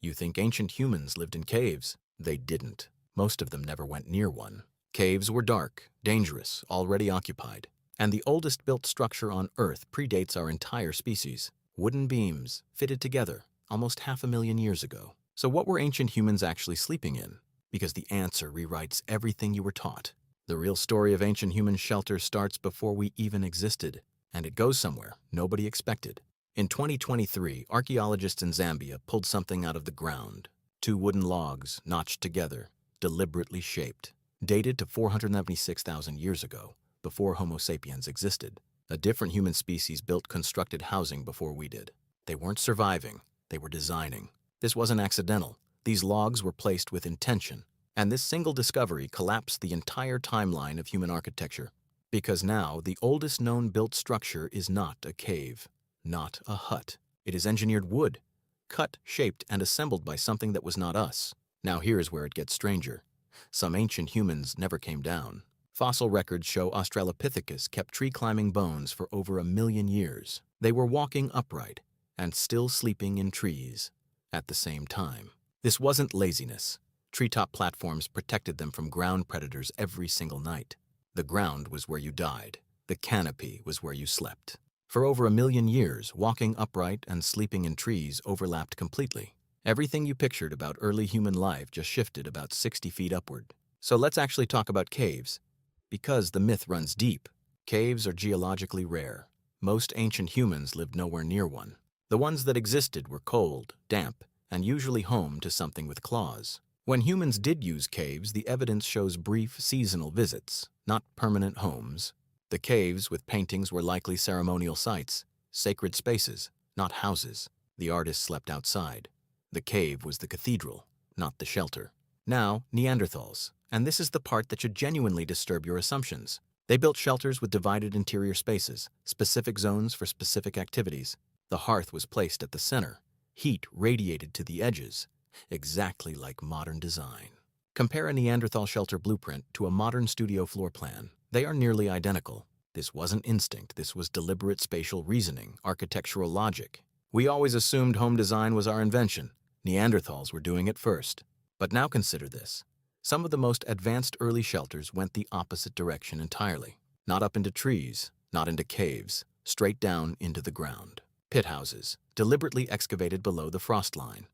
You think ancient humans lived in caves? They didn't. Most of them never went near one. Caves were dark, dangerous, already occupied. And the oldest built structure on Earth predates our entire species. Wooden beams, fitted together, almost 500,000 years ago. So what were ancient humans actually sleeping in? Because the answer rewrites everything you were taught. The real story of ancient human shelter starts before we even existed, and it goes somewhere nobody expected. In 2023, archaeologists in Zambia pulled something out of the ground. 2 wooden logs, notched together, deliberately shaped, dated to 476,000 years ago, before Homo sapiens existed. A different human species built constructed housing before we did. They weren't surviving, they were designing. This wasn't accidental. These logs were placed with intention. And this single discovery collapsed the entire timeline of human architecture. Because now, the oldest known built structure is not a cave, not a hut. It is engineered wood, cut, shaped, and assembled by something that was not us. Now here's where it gets stranger. Some ancient humans never came down. Fossil records show Australopithecus kept tree-climbing bones for over 1 million years. They were walking upright and still sleeping in trees at the same time. This wasn't laziness. Treetop platforms protected them from ground predators every single night. The ground was where you died. The canopy was where you slept. For over 1 million years, walking upright and sleeping in trees overlapped completely. Everything you pictured about early human life just shifted about 60 feet upward. So let's actually talk about caves. Because the myth runs deep, caves are geologically rare. Most ancient humans lived nowhere near one. The ones that existed were cold, damp, and usually home to something with claws. When humans did use caves, the evidence shows brief, seasonal visits, not permanent homes. The caves with paintings were likely ceremonial sites, sacred spaces, not houses. The artists slept outside. The cave was the cathedral, not the shelter. Now, Neanderthals. And this is the part that should genuinely disturb your assumptions. They built shelters with divided interior spaces, specific zones for specific activities. The hearth was placed at the center. Heat radiated to the edges, exactly like modern design. Compare a Neanderthal shelter blueprint to a modern studio floor plan. They are nearly identical. This wasn't instinct, this was deliberate spatial reasoning, architectural logic. We always assumed home design was our invention. Neanderthals were doing it first. But now consider this. Some of the most advanced early shelters went the opposite direction entirely. Not up into trees, not into caves, straight down into the ground. Pit houses, deliberately excavated below the frost line.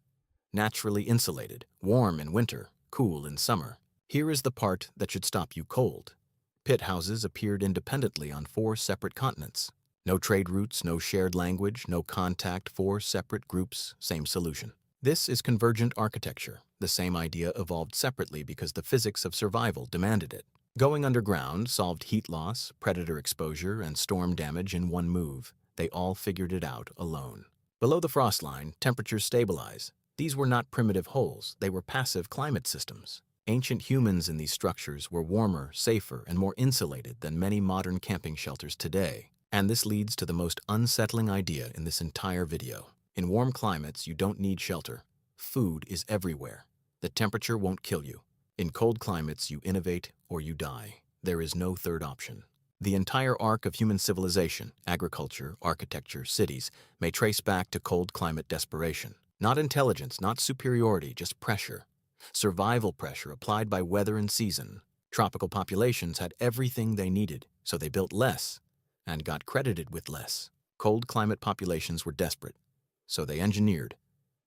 Naturally insulated, warm in winter, cool in summer. Here is the part that should stop you cold. Pit houses appeared independently on 4 separate continents. No trade routes, no shared language, no contact, 4 separate groups, same solution. This is convergent architecture. The same idea evolved separately because the physics of survival demanded it. Going underground solved heat loss, predator exposure, and storm damage in one move. They all figured it out alone. Below the frost line, temperatures stabilize. These were not primitive holes, they were passive climate systems. Ancient humans in these structures were warmer, safer, and more insulated than many modern camping shelters today. And this leads to the most unsettling idea in this entire video. In warm climates, you don't need shelter. Food is everywhere. The temperature won't kill you. In cold climates, you innovate or you die. There is no third option. The entire arc of human civilization, agriculture, architecture, cities, may trace back to cold climate desperation. Not intelligence, not superiority, just pressure. Survival pressure applied by weather and season. Tropical populations had everything they needed, so they built less and got credited with less. Cold climate populations were desperate, so they engineered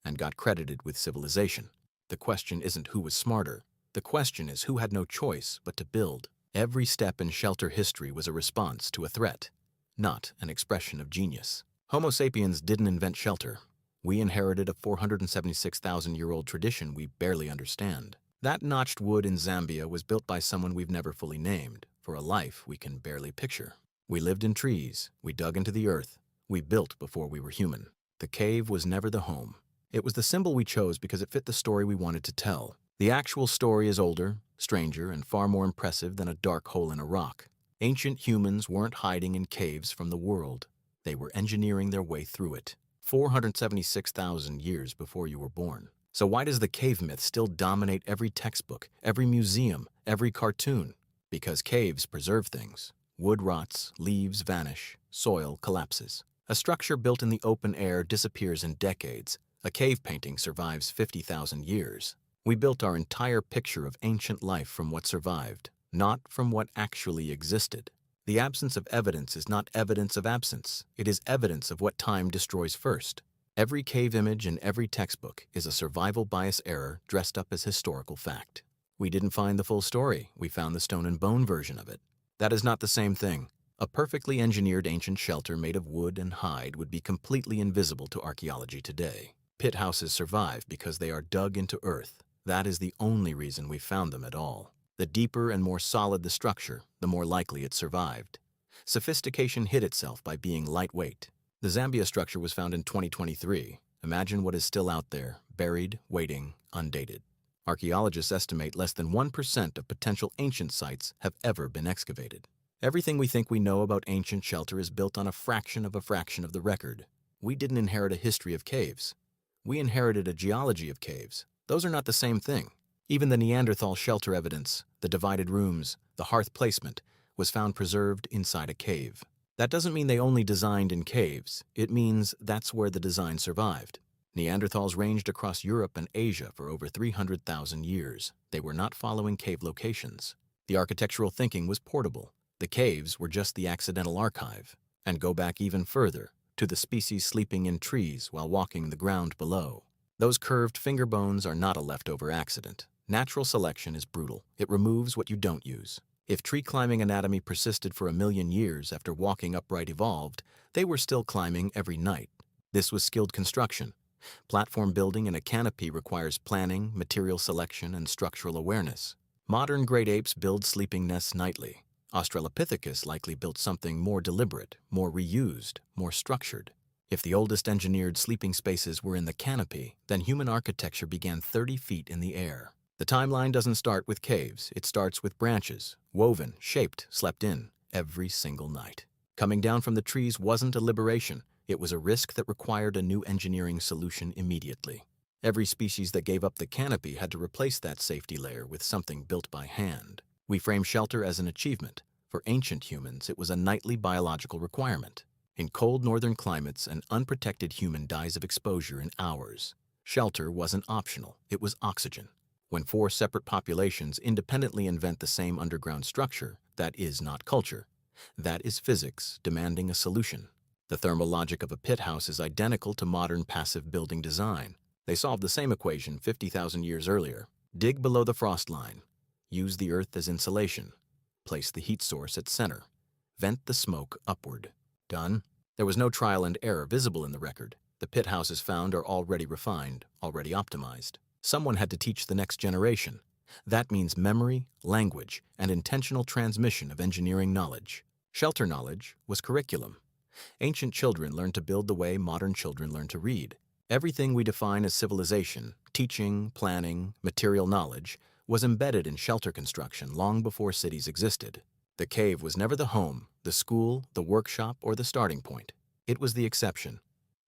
and got credited with civilization. The question isn't who was smarter. The question is who had no choice but to build. Every step in shelter history was a response to a threat, not an expression of genius. Homo sapiens didn't invent shelter. We inherited a 476,000-year-old tradition we barely understand. That notched wood in Zambia was built by someone we've never fully named, for a life we can barely picture. We lived in trees, we dug into the earth, we built before we were human. The cave was never the home. It was the symbol we chose because it fit the story we wanted to tell. The actual story is older, stranger, and far more impressive than a dark hole in a rock. Ancient humans weren't hiding in caves from the world. They were engineering their way through it. 476,000 years before you were born. So why does the cave myth still dominate every textbook, every museum, every cartoon? Because caves preserve things. Wood rots, leaves vanish, soil collapses. A structure built in the open air disappears in decades. A cave painting survives 50,000 years. We built our entire picture of ancient life from what survived, not from what actually existed. The absence of evidence is not evidence of absence. It is evidence of what time destroys first. Every cave image in every textbook is a survival bias error dressed up as historical fact. We didn't find the full story. We found the stone and bone version of it. That is not the same thing. A perfectly engineered ancient shelter made of wood and hide would be completely invisible to archaeology today. Pit houses survive because they are dug into earth. That is the only reason we found them at all. The deeper and more solid the structure, the more likely it survived. Sophistication hid itself by being lightweight. The Zambia structure was found in 2023. Imagine what is still out there, buried, waiting, undated. Archaeologists estimate less than 1% of potential ancient sites have ever been excavated. Everything we think we know about ancient shelter is built on a fraction of the record. We didn't inherit a history of caves. We inherited a geology of caves. Those are not the same thing. Even the Neanderthal shelter evidence, the divided rooms, the hearth placement, was found preserved inside a cave. That doesn't mean they only designed in caves. It means that's where the design survived. Neanderthals ranged across Europe and Asia for over 300,000 years. They were not following cave locations. The architectural thinking was portable. The caves were just the accidental archive. And go back even further, to the species sleeping in trees while walking the ground below. Those curved finger bones are not a leftover accident. Natural selection is brutal. It removes what you don't use. If tree climbing anatomy persisted for 1,000,000 years after walking upright evolved, they were still climbing every night. This was skilled construction. Platform building in a canopy requires planning, material selection, and structural awareness. Modern great apes build sleeping nests nightly. Australopithecus likely built something more deliberate, more reused, more structured. If the oldest engineered sleeping spaces were in the canopy, then human architecture began 30 feet in the air. The timeline doesn't start with caves. It starts with branches, woven, shaped, slept in, every single night. Coming down from the trees wasn't a liberation. It was a risk that required a new engineering solution immediately. Every species that gave up the canopy had to replace that safety layer with something built by hand. We frame shelter as an achievement. For ancient humans, it was a nightly biological requirement. In cold northern climates, an unprotected human dies of exposure in hours. Shelter wasn't optional. It was oxygen. When 4 separate populations independently invent the same underground structure, that is not culture. That is physics demanding a solution. The thermal logic of a pit house is identical to modern passive building design. They solved the same equation 50,000 years earlier. Dig below the frost line. Use the earth as insulation. Place the heat source at center. Vent the smoke upward. Done. There was no trial and error visible in the record. The pit houses found are already refined, already optimized. Someone had to teach the next generation. That means memory, language, and intentional transmission of engineering knowledge. Shelter knowledge was curriculum. Ancient children learned to build the way modern children learn to read. Everything we define as civilization, teaching, planning, material knowledge, was embedded in shelter construction long before cities existed. The cave was never the home, the school, the workshop, or the starting point. It was the exception,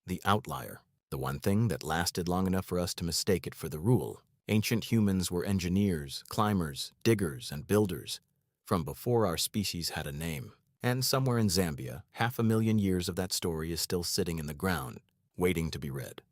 the outlier, the one thing that lasted long enough for us to mistake it for the rule. Ancient humans were engineers, climbers, diggers, and builders, from before our species had a name. And somewhere in Zambia, 500,000 years of that story is still sitting in the ground, waiting to be read.